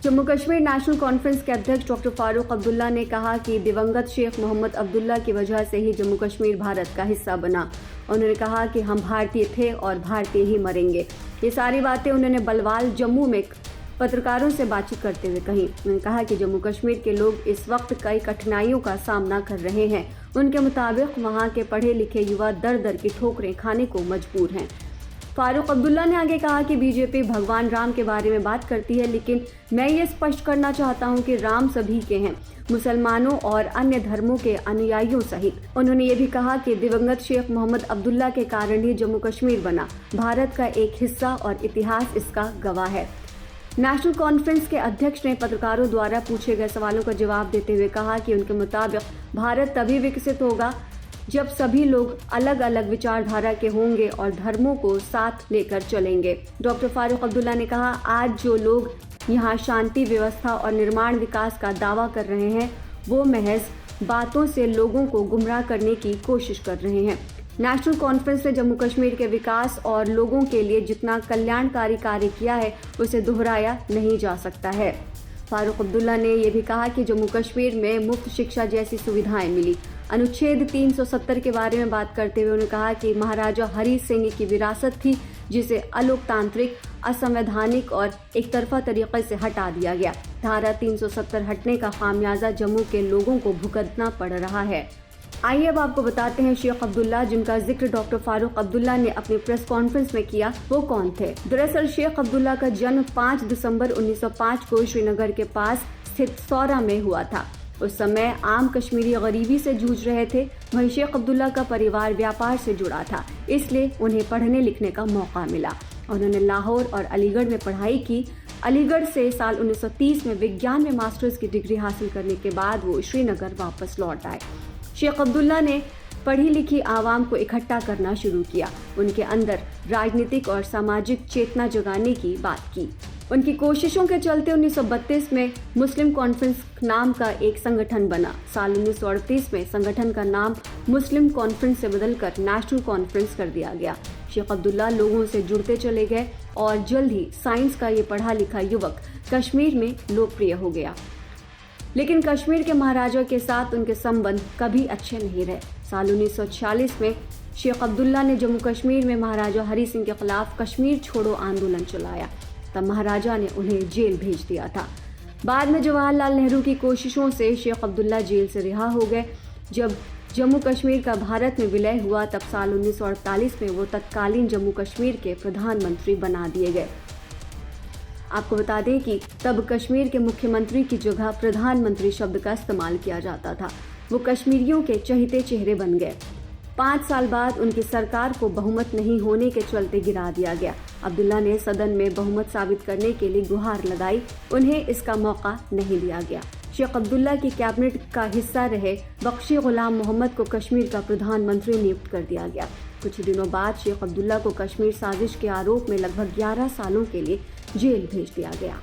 Jammu Kashmir national conference के अध्यक्ष doctor Farooq Abdullah ने कहा कि दिवंगत शेख मोहम्मद अब्दुल्ला की वजह से ही जम्मू कश्मीर भारत का हिस्सा बना। उन्होंने कहा कि हम भारतीय थे और भारतीय ही मरेंगे। ये सारी बातें उन्होंने बलवाल जम्मू में पत्रकारों से बातचीत करते हुए कही। उन्होंने कहा कि जम्मू कश्मीर के लोग इस वक्त कई कठिनाइयों का सामना कर रहे हैं। उनके मुताबिक वहाँ के पढ़े लिखे युवा दर दर की ठोकरें खाने को मजबूर हैं। फारूक अब्दुल्ला ने आगे कहा कि बीजेपी भगवान राम के बारे में बात करती है, लेकिन मैं ये स्पष्ट करना चाहता हूँ कि राम सभी के हैं, मुसलमानों और अन्य धर्मों के अनुयायियों सहित। उन्होंने ये भी कहा कि दिवंगत शेख मोहम्मद अब्दुल्ला के कारण ही जम्मू कश्मीर बना, भारत का एक हिस्सा और इतिहास इसका गवाह है। नेशनल कॉन्फ्रेंस के अध्यक्ष ने पत्रकारों द्वारा पूछे गए सवालों का जवाब देते हुए कहा कि उनके मुताबिक भारत तभी विकसित होगा जब सभी लोग अलग अलग विचारधारा के होंगे और धर्मों को साथ लेकर चलेंगे। डॉक्टर फारूक अब्दुल्ला ने कहा, आज जो लोग यहाँ शांति, व्यवस्था और निर्माण विकास का दावा कर रहे हैं, वो महज बातों से लोगों को गुमराह करने की कोशिश कर रहे हैं। नेशनल कॉन्फ्रेंस ने जम्मू कश्मीर के विकास और लोगों के लिए जितना कल्याणकारी कार्य किया है, उसे दोहराया नहीं जा सकता है। फारूक अब्दुल्ला ने यह भी कहा कि जम्मू कश्मीर में मुफ्त शिक्षा जैसी सुविधाएं मिली। अनुच्छेद 370 के बारे में बात करते हुए उन्होंने कहा कि महाराजा हरि सिंह की विरासत थी, जिसे अलोकतांत्रिक, असंवैधानिक और एक तरफा तरीके से हटा दिया गया। धारा 370 हटने का खामियाजा जम्मू के लोगों को भुगतना पड़ रहा है। आइए अब आपको बताते हैं शेख अब्दुल्ला, जिनका जिक्र डॉक्टर फारूक अब्दुल्ला ने अपनी प्रेस कॉन्फ्रेंस में किया, वो कौन थे। दरअसल शेख अब्दुल्ला का जन्म 5 दिसंबर 1905 को श्रीनगर के पास स्थित सौरा में हुआ था। उस समय आम कश्मीरी गरीबी से जूझ रहे थे। वहीं शेख अब्दुल्ला का परिवार व्यापार से जुड़ा था, इसलिए उन्हें पढ़ने लिखने का मौका मिला। उन्होंने लाहौर और अलीगढ़ में पढ़ाई की। अलीगढ़ से साल 1930 में विज्ञान में मास्टर्स की डिग्री हासिल करने के बाद वो श्रीनगर वापस लौट आए। शेख अब्दुल्ला ने पढ़ी लिखी आवाम को इकट्ठा करना शुरू किया, उनके अंदर राजनीतिक और सामाजिक चेतना जगाने की बात की। उनकी कोशिशों के चलते 1932 में मुस्लिम कॉन्फ्रेंस नाम का एक संगठन बना। साल 1938 में संगठन का नाम मुस्लिम कॉन्फ्रेंस से बदलकर नेशनल कॉन्फ्रेंस कर दिया गया। शेख अब्दुल्ला लोगों से जुड़ते चले गए और जल्द ही साइंस का ये पढ़ा लिखा युवक कश्मीर में लोकप्रिय हो गया। लेकिन कश्मीर के महाराजा के साथ उनके संबंध कभी अच्छे नहीं रहे। साल 1946 में शेख अब्दुल्ला ने जम्मू कश्मीर में महाराजा हरि सिंह के खिलाफ कश्मीर छोड़ो आंदोलन चलाया। तब महाराजा ने उन्हें जेल भेज दिया था। बाद में जवाहरलाल नेहरू की कोशिशों से शेख अब्दुल्ला जेल से रिहा हो गए। जब जम्मू कश्मीर का भारत में विलय हुआ, तब साल 1948 में वो तत्कालीन जम्मू कश्मीर के प्रधानमंत्री बना दिए गए। आपको बता दें कि तब कश्मीर के मुख्यमंत्री की जगह प्रधानमंत्री शब्द का इस्तेमाल किया जाता था। वो कश्मीरियों के चहेते चेहरे बन गए। 5 साल बाद उनकी सरकार को बहुमत नहीं होने के चलते गिरा दिया गया। अब्दुल्ला ने सदन में बहुमत साबित करने के लिए गुहार लगाई, उन्हें इसका मौका नहीं दिया गया। शेख अब्दुल्ला की कैबिनेट का हिस्सा रहे बख्शी गुलाम मोहम्मद को कश्मीर का प्रधानमंत्री नियुक्त कर दिया गया। कुछ दिनों बाद शेख अब्दुल्ला को कश्मीर साजिश के आरोप में लगभग 11 सालों के लिए जेल भेज दिया गया।